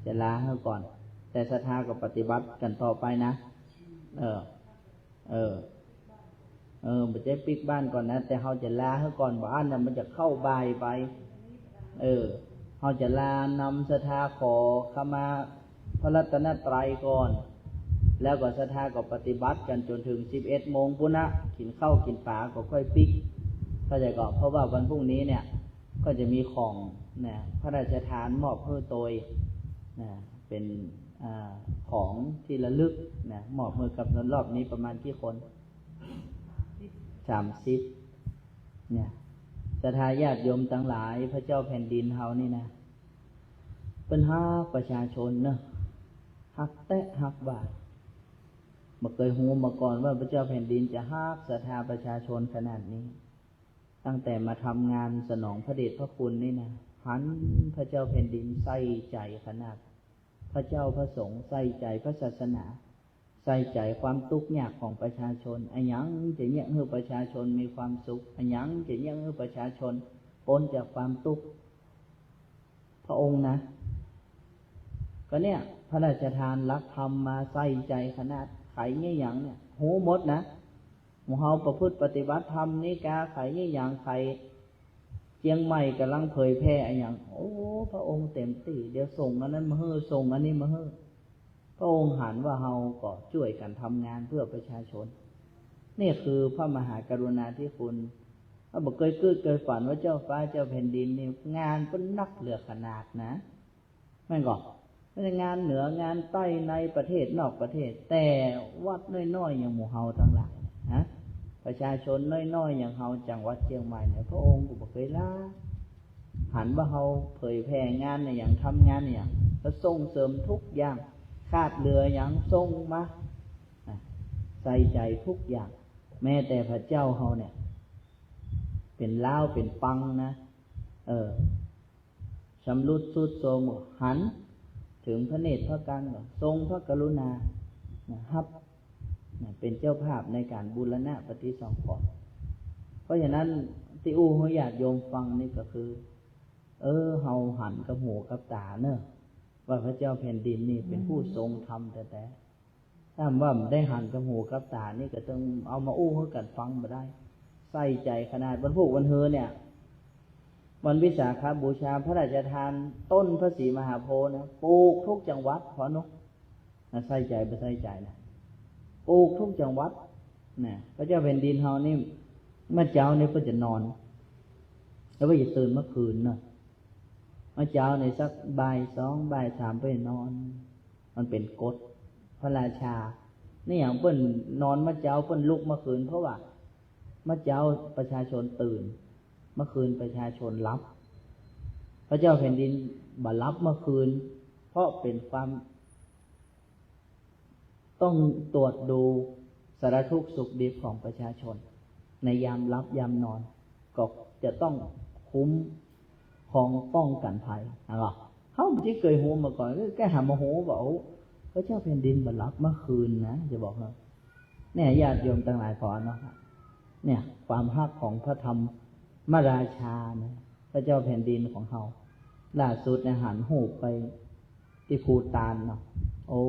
จะลาให้ก่อนแต่ศรัทธาก็ปฏิบัติกันต่อไปนะมันจะปิดบ้านก่อนนะแต่เขาจะลาให้ก่อนบ้านน่ะมันจะเข้าบ่ายไปเขาจะลานำศรัทธาขอขมาพระรัตนตรัยก่อนแล้วก็ศรัทธาก็ปฏิบัติกันจนถึง 11 โมงพุนะกินข้าวกินปลาก็ค่อยปิกเข้าใจก่อนเพราะว่าวันพรุ่งนี้เนี่ยก็จะมีของนะพระราชทานมอบเพื่อโดยนะเป็นของที่ระลึกนะมอบมือกับรอบนี้ประมาณกี่คน30เนี่ย ศรัทธาญาติโยมทั้งหลายพระเจ้าแผ่นดินเฮานี่นะเป็นฮักประชาชนเนอะฮักแตะฮักบาทบ่เคยหูมาก่อนว่าพระเจ้าแผ่นดินจะฮักศรัทธาประชาชนขนาดนี้ตั้งแต่มาทำงานสนองพระเดชพระคุณนี่นะหันพระเจ้าแผ่นดินใส่ใจขนาดพระเจ้าพระสงฆ์ใส่ใจพระศาสนาใส่ใจความทุกข์ยากของประชาชนอันยังจะเนี่ยให้ประชาชนมีความสุขอันยังจะเนี่ยให้ประชาชนพ้นจากความทุกข์พระองค์นะก็เนี่ยพระราชทานรักธรรมมาใส่ใจขนาดไขเนี่ยอย่างเนี่ยหูหมดนะหมู่เฮาประพฤติปฏิบัติธรรมนี่กาไขเนี่ยอย่างไขเชียงใหม่กำลังเผยแพร่อันอย่างโอ้พระองค์เต็มที่เดี๋ยวส่งอันนั้นมาเฮ้อส่งอันนี้มาเฮ้อพระองค์หันว่าเฮาก็ช่วยกันทำงานเพื่อประชาชนนี่คือพระมหากรุณาธิคุณถ้าบอกเคยฝันว่าเจ้าฟ้าเจ้าแผ่นดินนี่งานเป็นนักเหลือขนาดนะไม่ก็ไม่ใช่งานเหนืองานใต้ในประเทศนอกประเทศแต่วัดน้อยๆอย่างหมู่เฮาทั้งหลายนะประชาชนน้อยๆอย่างเฮาจังหวัดเชียงใหม่เนี่ยพระองค์ก็บอกเคยละหันว่าเฮาเผยแพร่งานในอย่างทำงานในอย่างก็ส่งเสริมทุกอย่างขาดเหลืออย่างส่งมาใส่ใจทุกอย่างแม้แต่พระเจ้าเฮาเนี่ยเป็นล้าวเป็นปังนะชำรุดทรุดโทรมหันถึงพระเนตรพระกันทรงพระกรุณาครับเป็นเจ้าภาพในการบูรณะปฏิสังขรณ์เพราะฉะนั้นที่ให้ญาติโยมฟังนี่ก็คือเฮาหันกับหูกับตาเนอะว่าพระเจ้าแผ่นดินนี่เป็นผู้ทรงธรรมแต่ถ้าว่าไม่ได้หันกับหูกับตานี่ก็ต้องเอามาให้กันฟังมาได้ใส่ใจขนาดวันพุธวันเฮอเนี่ยวันวิสาขบูชาพระราชทานต้นพระศรีมหาโพธิ์นะปลูกทุกจังหวัดขอนุใส่ใจไปใส่ใจนะปลูกทุกจังหวัดนะพระเจ้าแผ่นดินเฮานี่เมื่อเช้านี่ก็จะนอนแล้วก็จะตื่นเมื่อคืนนะเมื่อเช้าในสักบ่ายสองบ่ายสามไปนอนมันเป็นกฎพระราชานี่อย่างเปิ้นนอนเมื่อเช้าเปิ้นลุกเมื่อคืนเพราะว่าเมื่อเช้าประชาชนตื่นเมื่อคืนประชาชนรับพระเจ้าแผ่นดินบ่รับเมื่อคืนเพราะเป็นความต้องตรวจดูสารทุกข์สุขดิบของประชาชนในยามรับยามนอนก็จะต้องคุ้มของป้องกันภัยนะครับเขาไม่เคยหูมาก่อนแค่หามาหูบอกพระเจ้าแผ่นดินบ่รับเมื่อคืนนะจะบอกเราเนี่ยญาติโยมต่างหลายพอเนาะเนี่ยความฮักของพระธรรมมราชานะพระเจ้าแผ่นดินของเขาล่าสุดในหันหูไปที่ภูฏานเนาะโอ้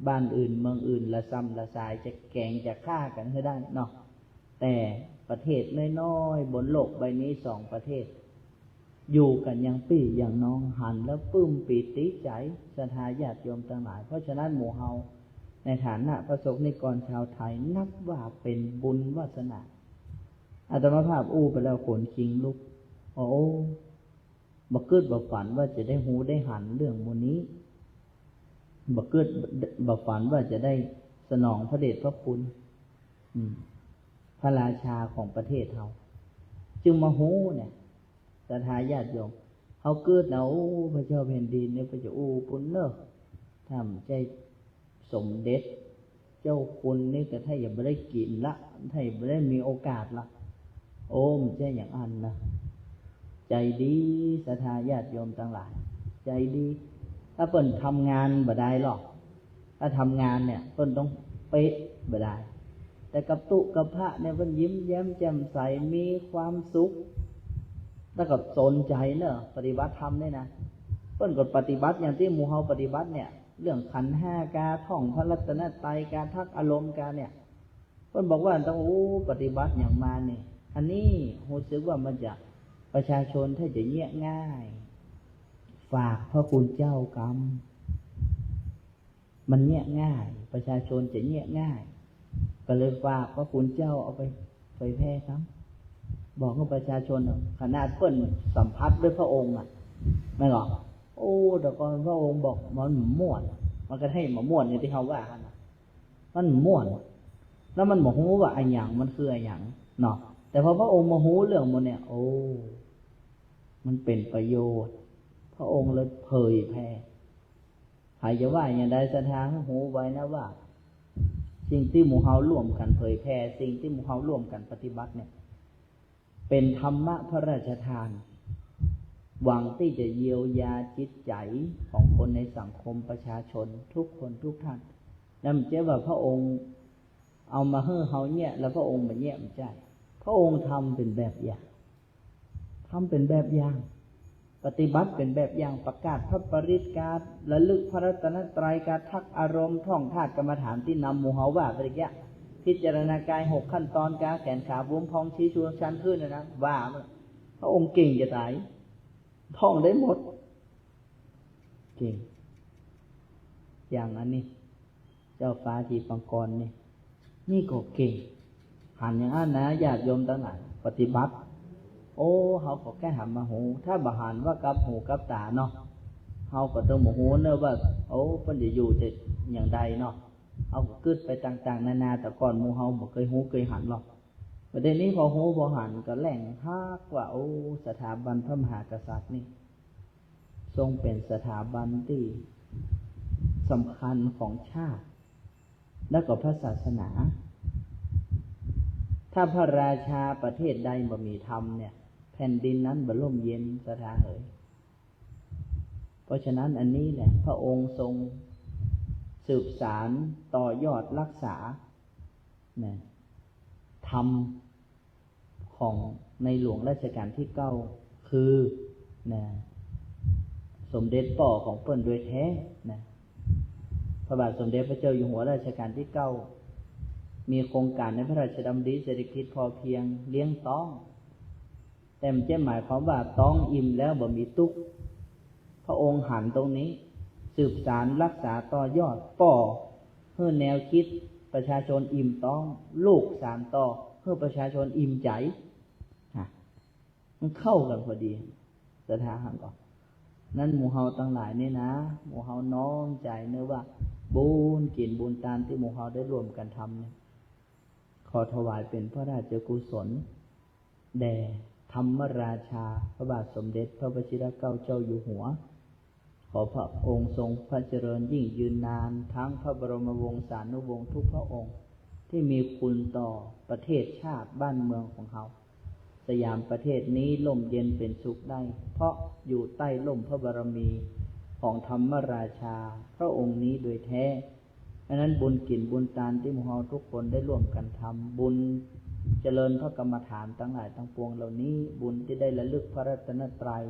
บ้านอื่นเมืองอื่นละซ้ำละสายจะแกงจะฆ่ากันให้ได้เนาะแต่ประเทศน้อยๆบนโลกใบนี้2ประเทศอยู่กันอย่างพี่อย่างน้องหันแล้วปลื้มปีติใจศรัทธาญาติโยมทั้งหลายเพราะฉะนั้นหมู่เฮาในฐานะประสบนิกรชาวไทยนับว่าเป็นบุญวาสนาอาตมาภาพไปแล้วขนคิงลุกโอ้บักเกิดบักฝันว่าจะได้หูได้หันเรื่องโมนี้บักเกิดบักฝันว่าจะได้สนองพระเดชพระคุณพระราชาของประเทศเราจึงมาหูเนี่ยศรัทธาญาติโยมเขาเกิดเอาพระเจ้าแผ่นดินเนี่ยพระเจ้าปุณเนอทำใจสมเด็จเจ้าคุณนี่แต่ถ้าอย่าไม่ได้กินละถ้าอย่าไม่ได้มีโอกาสละมันใช่อย่างอันนะใจดีศรัทธาญาติโยมทั้งหลายใจดีถ้าเพิ่นทำงานบ่ได้หรอกถ้าทำงานเนี่ยเพิ่นต้องเป๊ะบ่ได้แต่กับตุกับพระเนี่ยเพิ่นยิ้มแย้มแจ่มใสมีความสุขแล้วก็สนใจเนอะปฏิบัติธรรมเนี่ยนะเพิ่นก็ปฏิบัติอย่างที่หมู่เฮาปฏิบัติเนี่ยเรื่องขันธ์5กาท่องพระรัตนตรัยการทักอารมณ์การเนี่ยเพิ่นบอกว่าต้องปฏิบัติอย่างมาเนี่ยอันนี้รู้สึกว่ามันจะประชาชนถ้าจะเงียบง่ายฝากพระคุณเจ้ากรรมมันเงียบง่ายประชาชนจะเงียบง่ายก็เลยฝากพระคุณเจ้าเอาไปเผยแพร่ครับบอกกับประชาชนขนาดเพิ่นสัมผัสด้วยพระองค์ไม่หรอกแต่ก่อนพระองค์บอกมันม่วนมันก็ให้มาม่วนอย่างที่เขาว่ากันมันม่วนแล้วมันบอกว่าอันอย่างมันคืออันอย่างเนาะ แต่พอพระองค์มาหูเรื่องมันเนี่ยโอ้มันเป็นประโยชน์พระองค์เลยเผยแผ่ใครจะว่าอย่างใดสถานหูไว้นะว่าสิ่งที่หมู่เฮาร่วมกันเผยแผ่สิ่งที่หมู่เฮาร่วมกันปฏิบัติเนี่ยเป็นธรรมะพระราชทานหวังที่จะเยียวยาจิตใจของคนในสังคมประชาชนทุกคนทุกท่านนั่นเจ๊ว่าพระองค์เอามาให้เฮาเนี่ยแล้วพระองค์มาแยกใจพระองค์ทำเป็นแบบอย่างทำเป็นแบบอย่างปฏิบัติเป็นแบบอย่างประกาศพระปริตการระลึกพระรัตนตรัยการทักอารมณ์ท่องธาตุกรรมฐานที่นำหมู่เฮาว่าไปเงี้ยพิจารณากาย6ขั้นตอนการแขนขาบวมพองชี้ชวนชันขึ้นนะว่าพระองค์เก่งจะตายท่องได้หมดเก่งอย่างนั้นนี่เจ้าฟ้าทีปังกรนี่ก็เก่งหันอย่างนั้นนะญาติโยมทั้งหลายปฏิบัติโอ้เขาก็แค่หันมาหูถ้าบาหันว่ากับหูกับตาเนาะเขาก็ต้องมาหูเนอะว่าโอ้เพิ่นจะอยู่จะอย่างใดเนาะเขาก็กึดไปต่างๆนานาแต่ก่อนหมู่เฮาบ่เคยหูเคยหันหรอกประเด็นนี้พอหูพอหันก็แหล่งฮักว่าโอ้สถาบันพระมหากษัตริย์นี่ทรงเป็นสถาบันที่สำคัญของชาติและก็พระศาสนาถ้าพระราชาประเทศใดบ่มีธรรมเนี่ยแผ่นดินนั้นบ่ร่มเย็นสถาเหยเพราะฉะนั้นอันนี้แหละพระองค์ทรงสืบสารต่อยอดรักษาธรรมของในหลวงรัชกาลที่9คือสมเด็จป่อของเปิ้นโดยแท้พระบาทสมเด็จพระเจ้าอยู่หัวรัชกาลที่9มีโครงการในพระราชดำริเศรษฐกิจพอเพียงเลี้ยงต้องแต่มันจะหมายความว่าต้องอิ่มแล้วบ่มีตุกพระองค์หันตรงนี้สืบสารรักษาต่อยอดป่อเพื่อแนวคิดประชาชนอิ่มต้องลูกสานต่อเพื่อประชาชนอิ่มใจมันเข้ากันพอดีสถาหันก่อนนั้นหมู่เฮาทั้งหลายนี่นะหมู่เฮาน้อมใจเนื้อว่าบุญกินบุญทานที่หมู่เฮาได้ร่วมกันทำเนี่ยขอถวายเป็นพระราชกุศลแด่ธรรมราชาพระบาทสมเด็จพระวชิรเกล้าเจ้าอยู่หัวขอพระองค์ทรงพระเจริญยิ่งยืนนานทั้งพระบรมวงศานุวงศ์ทุกพระองค์ที่มีคุณต่อประเทศชาติบ้านเมืองของเขาสยามประเทศนี้ร่มเย็นเป็นสุขได้เพราะอยู่ใต้ร่มพระบารมีของธรรมราชาพระองค์นี้โดยแท้ดังนั้นบุญกินบุญทานที่หมู่เฮาทุกคนได้ร่วมกันทำบุญเจริญพระกรรมฐานทั้งหลายทั้งปวงเหล่านี้บุญที่ได้ระลึกพระรัตนตรัย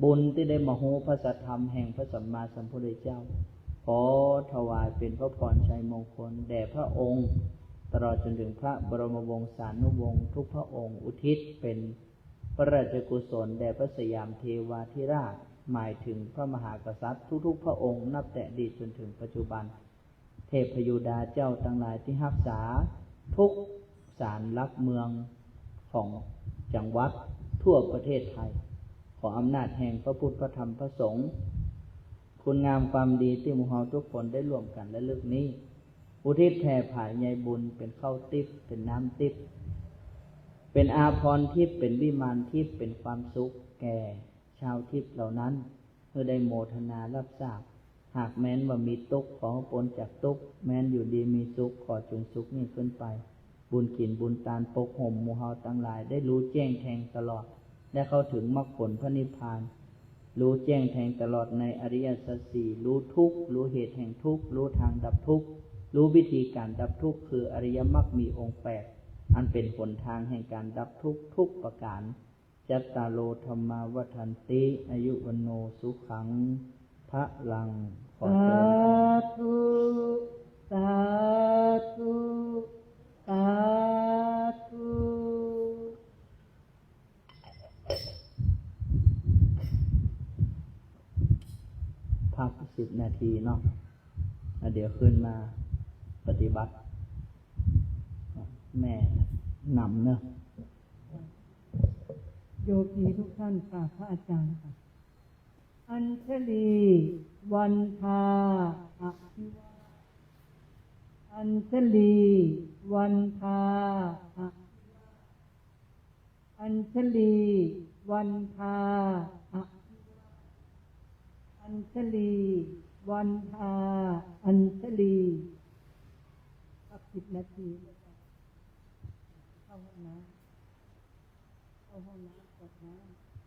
บุญที่ได้มาโหพระสัทธรรมแห่งพระสัมมาสัมพุทธเจ้าขอถวายเป็นพระพรชัยมงคลแด่พระองค์ตลอดจนถึงพระบรมวงศานุวงศ์ทุกพระองค์อุทิศเป็นพระราชกุศลแด่พระสยามเทวาธิราชหมายถึงพระมหากษัตริย์ทุกๆพระองค์นับแต่อดีตจนถึงปัจจุบันเทพยุดาเจ้าทั้งหลายที่รักษาทุกศาลหลักเมืองของจังหวัดทั่วประเทศไทยขออำนาจแห่งพระพุทธพระธรรมพระสงฆ์คุณงามความดีที่หมู่เฮาทุกคนได้ร่วมกันและลึกนี้อุทิศแผ่ผายใยบุญเป็นข้าวทิพย์เป็นน้ำทิพย์เป็นอาภรณ์ทิพย์เป็นวิมานทิพย์เป็นความสุขแก่ชาวทิพย์เหล่านั้นเพื่อได้โมทนารับทราบหากแม้นว่ามีทุกข์ขอพ้นจากทุกข์แม้นอยู่ดีมีสุขขอจงสุขนี้ขึ้นไปบุญกินบุญทานปกห่มหมู่เฮาทั้งหลายได้รู้แจ้งแทงตลอดและเข้าถึงมรรคผลพระนิพพานรู้แจ้งแทงตลอดในอริยสัจสี่รู้ทุกข์รู้เหตุแห่งทุกข์รู้ทางดับทุกข์รู้วิธีการดับทุกข์คืออริยมรรคมีองค์8อันเป็นหนทางแห่งการดับทุกข์ทุกประการจัตตาโลธรรมาวัฏันติอายุวโนสุขังพระลังขอเชิญสาธุสาธุ พัก10 นาทีเนาะเดี๋ยวขึ้นมาปฏิบัติแม่นำเนอะโยคีทุกท่านกราบพระอาจารย์ค่ะอัญชลีวันทาอภิวาอัญชลีวันทาอภิวา อัญชลีวันทาอัญชลีวันทาอัญชลีสัก10 นาทีเข้าห้องน้ำกดน้ำ